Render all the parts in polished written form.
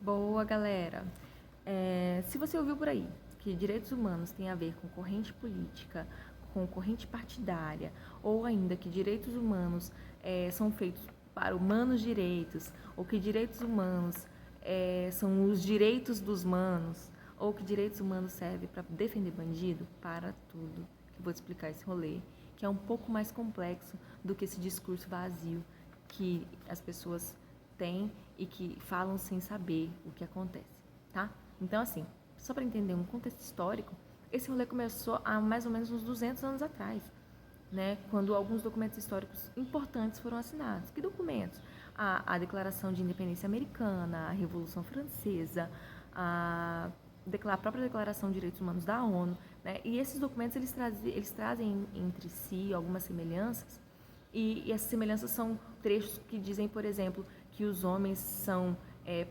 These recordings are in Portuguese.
Boa, galera. Se você ouviu por aí que direitos humanos têm a ver com corrente política, com corrente partidária, ou ainda que direitos humanos são feitos para humanos direitos, ou que direitos humanos são os direitos dos manos, ou que direitos humanos servem para defender bandido, para tudo, que eu vou te explicar esse rolê, que é um pouco mais complexo do que esse discurso vazio que as pessoas têm e que falam sem saber o que acontece, tá? Então, assim, só para entender um contexto histórico, esse rolê começou há mais ou menos uns 200 anos atrás, né? Quando alguns documentos históricos importantes foram assinados. Que documentos? A Declaração de Independência Americana, a Revolução Francesa, a própria Declaração de Direitos Humanos da ONU, né? E esses documentos eles trazem entre si algumas semelhanças, e essas semelhanças são trechos que dizem, por exemplo, que os homens são,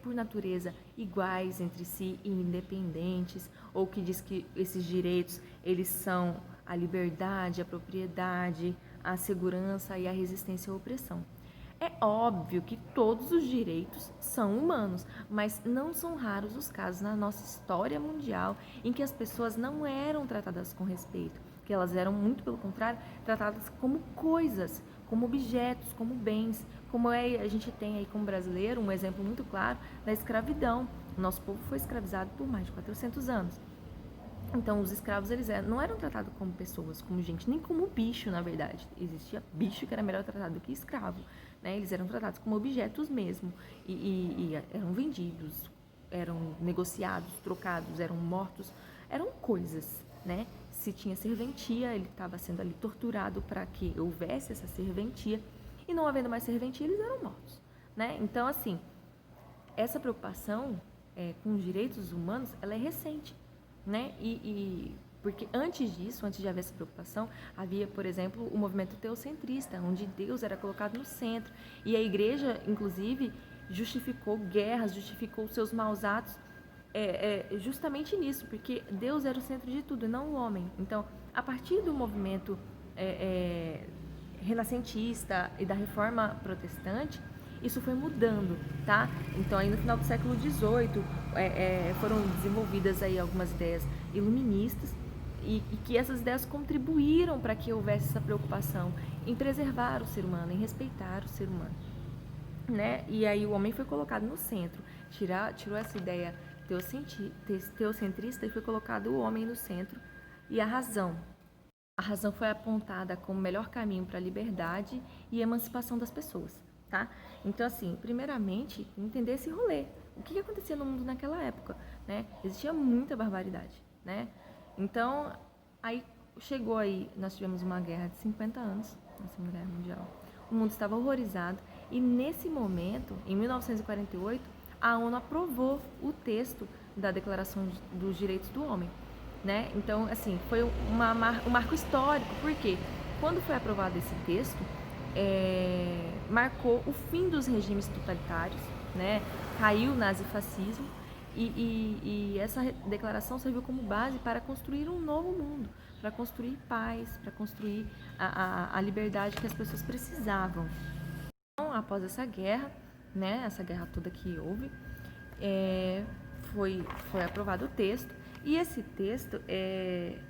por natureza, iguais entre si e independentes, ou que diz que esses direitos eles são a liberdade, a propriedade, a segurança e a resistência à opressão. É óbvio que todos os direitos são humanos, mas não são raros os casos na nossa história mundial em que as pessoas não eram tratadas com respeito, que elas eram, muito pelo contrário, tratadas como coisas, como objetos, como bens, como a gente tem aí como brasileiro um exemplo muito claro da escravidão. O nosso povo foi escravizado por mais de 400 anos. Então, os escravos não eram tratados como pessoas, como gente, nem como bicho, na verdade. Existia bicho que era melhor tratado do que escravo, né? Eles eram tratados como objetos mesmo e eram vendidos, eram negociados, trocados, eram mortos, eram coisas, né? Se tinha serventia, ele estava sendo ali torturado para que houvesse essa serventia, e não havendo mais serventia, eles eram mortos, né? Então, assim, essa preocupação com os direitos humanos, ela é recente, né? Porque antes disso, antes de haver essa preocupação, havia, por exemplo, o movimento teocentrista, onde Deus era colocado no centro, e a igreja, inclusive, justificou guerras, justificou seus maus atos justamente nisso, porque Deus era o centro de tudo, e não o homem. Então, a partir do movimento renascentista e da reforma protestante, isso foi mudando, tá? Então, aí no final do século XVIII, foram desenvolvidas aí algumas ideias iluministas e que essas ideias contribuíram para que houvesse essa preocupação em preservar o ser humano, em respeitar o ser humano, né? E aí o homem foi colocado no centro, tirou essa ideia teocentrista e foi colocado o homem no centro e a razão. A razão foi apontada como o melhor caminho para a liberdade e emancipação das pessoas, tá? Então, assim, primeiramente, entender esse rolê. O que acontecia no mundo naquela época, né? Existia muita barbaridade, né? Então, aí chegou aí, nós tivemos uma guerra de 50 anos, na Segunda Guerra Mundial. O mundo estava horrorizado e nesse momento, em 1948, a ONU aprovou o texto da Declaração dos Direitos do Homem, né? Então, assim, foi um marco histórico, porque quando foi aprovado esse texto, marcou o fim dos regimes totalitários, né? Caiu o nazifascismo e essa declaração serviu como base para construir um novo mundo, para construir paz, para construir a liberdade que as pessoas precisavam. Então, após essa guerra, né? Essa guerra toda que houve, foi aprovado o texto, e esse texto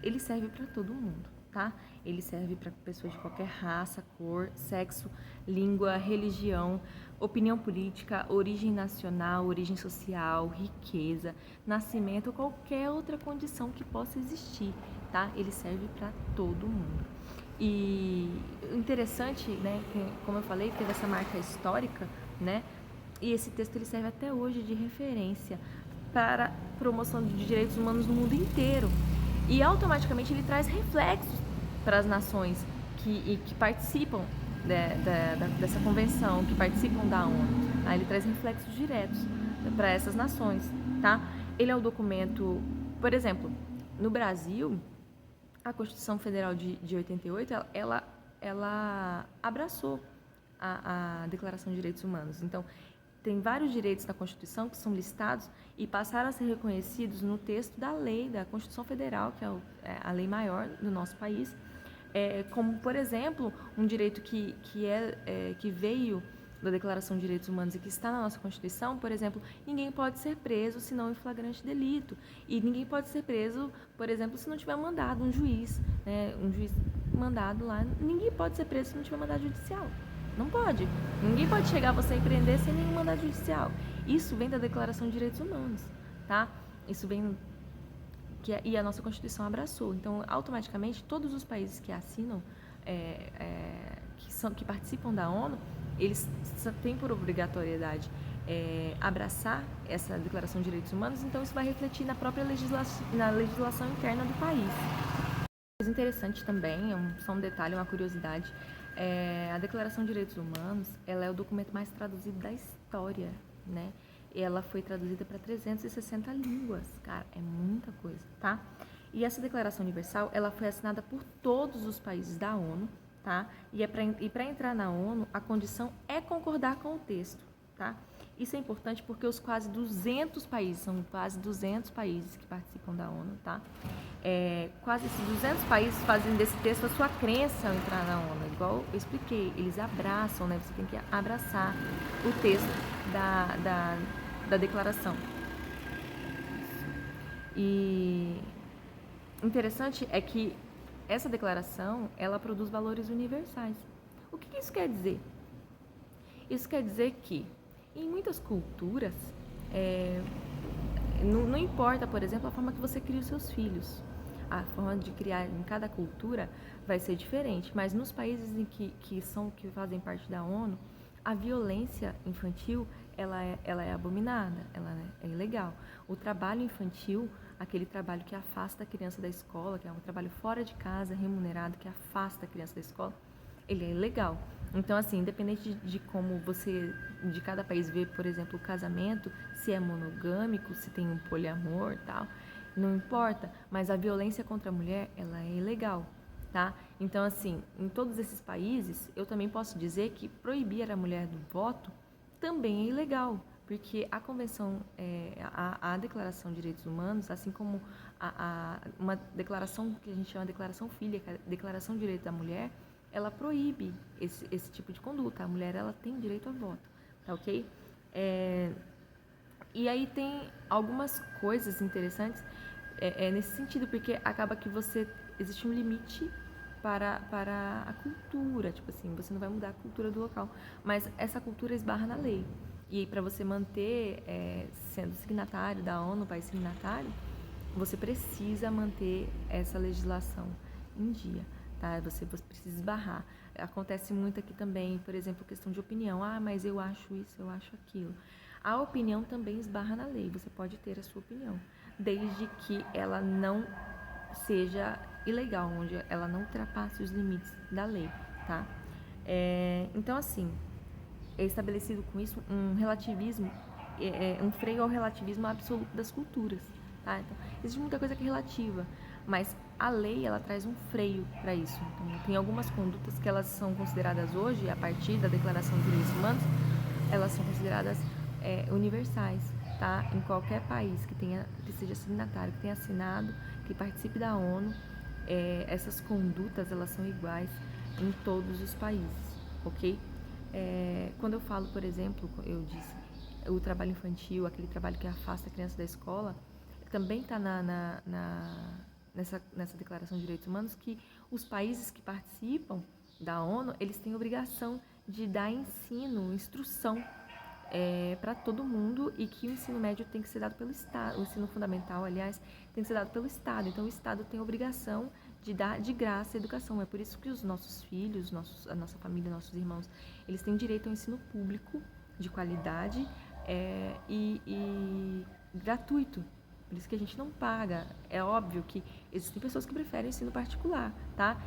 ele serve para todo mundo, tá? Ele serve para pessoas de qualquer raça, cor, sexo, língua, religião, opinião política, origem nacional, origem social, riqueza, nascimento, qualquer outra condição que possa existir, tá? Ele serve para todo mundo. E interessante, né, como eu falei, teve essa marca histórica, né? E esse texto ele serve até hoje de referência para a promoção de direitos humanos no mundo inteiro. E automaticamente ele traz reflexos para as nações que participam dessa convenção, que participam da ONU. Ele traz reflexos diretos para essas nações, tá? Ele é o documento, por exemplo, no Brasil, a Constituição Federal de 88, ela abraçou a Declaração de Direitos Humanos. Então, tem vários direitos da Constituição que são listados e passaram a ser reconhecidos no texto da lei, da Constituição Federal, que é a lei maior do nosso país, como, por exemplo, um direito que veio da Declaração de Direitos Humanos e que está na nossa Constituição, por exemplo, ninguém pode ser preso se não em flagrante delito. E ninguém pode ser preso, por exemplo, se não tiver mandado um juiz, né, um juiz mandado lá. Ninguém pode ser preso se não tiver mandado judicial. Não pode. Ninguém pode chegar a você e prender sem nenhum mandado judicial. Isso vem da Declaração de Direitos Humanos, tá? Isso vem e a nossa Constituição abraçou. Então, automaticamente, todos os países que assinam, que participam da ONU, eles têm por obrigatoriedade abraçar essa Declaração de Direitos Humanos, então isso vai refletir na própria legislação interna do país. Coisa interessante também, só um detalhe, uma curiosidade, a Declaração de Direitos Humanos, ela é o documento mais traduzido da história, né? Ela foi traduzida para 360 línguas, cara, é muita coisa, tá? E essa Declaração Universal, ela foi assinada por todos os países da ONU, tá? E para entrar na ONU, a condição é concordar com o texto, tá? Isso é importante porque os quase 200 países, são quase 200 países que participam da ONU, tá? Quase esses 200 países fazem desse texto a sua crença ao entrar na ONU, igual eu expliquei, eles abraçam, né? Você tem que abraçar o texto da declaração. E interessante é que essa declaração, ela produz valores universais. O que isso quer dizer? Isso quer dizer que, em muitas culturas, não importa, por exemplo, a forma que você cria os seus filhos. A forma de criar em cada cultura vai ser diferente, mas nos países em que fazem parte da ONU, a violência infantil, ela é abominada, ela é ilegal. O trabalho infantil, aquele trabalho que afasta a criança da escola, que é um trabalho fora de casa, remunerado, que afasta a criança da escola, ele é ilegal. Então, assim, independente de como de cada país vê, por exemplo, o casamento, se é monogâmico, se tem um poliamor e tal, não importa, mas a violência contra a mulher, ela é ilegal, tá? Então, assim, em todos esses países, eu também posso dizer que proibir a mulher do voto também é ilegal, porque a Convenção, a Declaração de Direitos Humanos, assim como uma declaração que a gente chama de Declaração Filha, que é a Declaração de Direitos da Mulher, ela proíbe esse tipo de conduta. A mulher, ela tem direito a voto, tá ok? E aí tem algumas coisas interessantes nesse sentido, porque acaba que existe um limite para a cultura, tipo assim, você não vai mudar a cultura do local, mas essa cultura esbarra na lei. E para você manter, sendo signatário da ONU, país signatário, você precisa manter essa legislação em dia, tá? Você precisa esbarrar. Acontece muito aqui também, por exemplo, questão de opinião. Ah, mas eu acho isso, eu acho aquilo. A opinião também esbarra na lei. Você pode ter a sua opinião, desde que ela não seja ilegal, onde ela não ultrapasse os limites da lei, tá? Então, assim, é estabelecido com isso um relativismo, um freio ao relativismo absoluto das culturas, tá? Então, existe muita coisa que é relativa, mas a lei, ela traz um freio para isso. Então, tem algumas condutas que elas são consideradas hoje, a partir da Declaração de Direitos Humanos, elas são consideradas universais, tá? Em qualquer país que seja signatário, que tenha assinado, que participe da ONU, essas condutas, elas são iguais em todos os países, ok? Quando eu falo, por exemplo, eu disse, o trabalho infantil, aquele trabalho que afasta a criança da escola, também está nessa Declaração de Direitos Humanos, que os países que participam da ONU, eles têm a obrigação de dar ensino, instrução para todo mundo, e que o ensino médio tem que ser dado pelo Estado, o ensino fundamental, aliás, tem que ser dado pelo Estado. Então, o Estado tem a obrigação de dar de graça a educação. É por isso que os nossos filhos, a nossa família, nossos irmãos, eles têm direito ao ensino público de qualidade e gratuito. Por isso que a gente não paga. É óbvio que existem pessoas que preferem ensino particular, tá?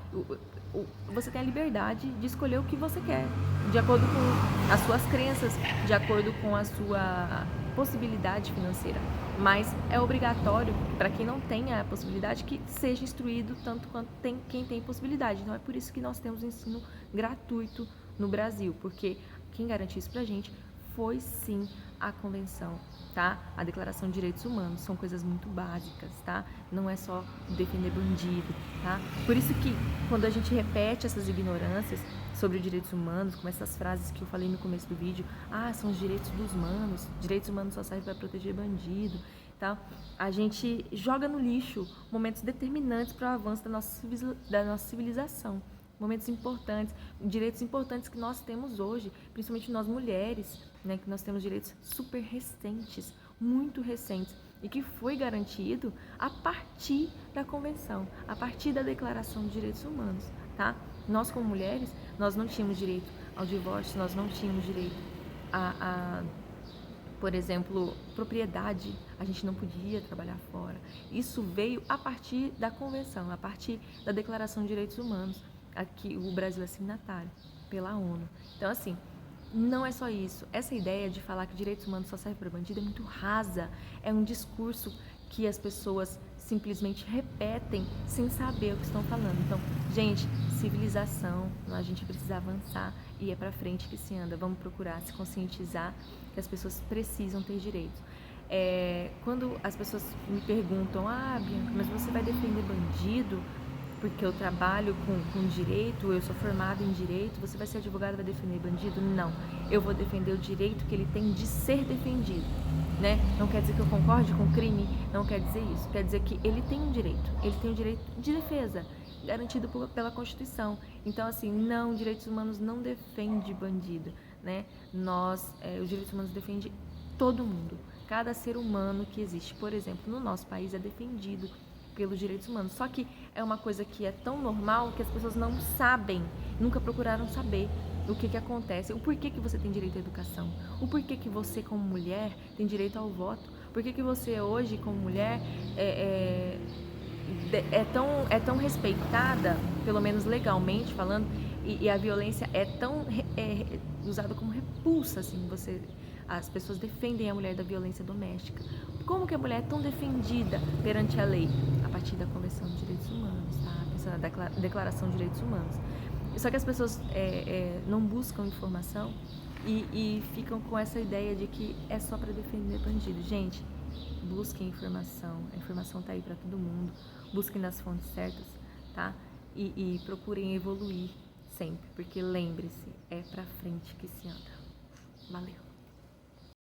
Você tem a liberdade de escolher o que você quer, de acordo com as suas crenças, de acordo com a sua possibilidade financeira. Mas é obrigatório, para quem não tem a possibilidade, que seja instruído tanto quanto quem tem possibilidade. Então, é por isso que nós temos ensino gratuito no Brasil, porque quem garantiu isso pra gente foi, sim, a convenção, tá? A Declaração de Direitos Humanos, são coisas muito básicas, tá? Não é só defender bandido, tá? Por isso que quando a gente repete essas ignorâncias sobre direitos humanos, como essas frases que eu falei no começo do vídeo, são os direitos dos humanos, direitos humanos só servem para proteger bandido, tá? A gente joga no lixo momentos determinantes para o avanço da nossa civilização, momentos importantes, direitos importantes que nós temos hoje, principalmente nós mulheres, né, que nós temos direitos super recentes, muito recentes, e que foi garantido a partir da Convenção, a partir da Declaração de Direitos Humanos, tá? Nós, como mulheres, nós não tínhamos direito ao divórcio, nós não tínhamos direito por exemplo, propriedade, a gente não podia trabalhar fora. Isso veio a partir da Convenção, a partir da Declaração de Direitos Humanos, aqui o Brasil é signatário pela ONU. Então, assim, não é só isso. Essa ideia de falar que direitos humanos só servem para bandido é muito rasa. É um discurso que as pessoas simplesmente repetem sem saber o que estão falando. Então, gente, civilização, a gente precisa avançar e é para frente que se anda. Vamos procurar se conscientizar que as pessoas precisam ter direitos. Quando as pessoas me perguntam, Bianca, mas você vai defender bandido? Porque eu trabalho com direito, eu sou formada em direito, você vai ser advogado e vai defender bandido? Não, eu vou defender o direito que ele tem de ser defendido, né? Não quer dizer que eu concorde com o crime, não quer dizer isso, quer dizer que ele tem um direito de defesa, garantido pela Constituição. Então, assim, não, direitos humanos não defende bandido, né? Os direitos humanos defendem todo mundo, cada ser humano que existe. Por exemplo, no nosso país é defendido pelos direitos humanos. Só que é uma coisa que é tão normal que as pessoas não sabem, nunca procuraram saber o que acontece, o porquê que você tem direito à educação, o porquê que você, como mulher, tem direito ao voto, por que você hoje, como mulher, é tão respeitada, pelo menos legalmente falando, e a violência é tão usada como repulsa, assim, as pessoas defendem a mulher da violência doméstica. Como que a mulher é tão defendida perante a lei? A partir da Convenção de Direitos Humanos, tá? A partir da Declaração de Direitos Humanos. Só que as pessoas não buscam informação e ficam com essa ideia de que é só para defender bandido. Gente, busquem informação, a informação tá aí para todo mundo, busquem nas fontes certas, tá? E procurem evoluir sempre, porque lembre-se, é pra frente que se anda. Valeu!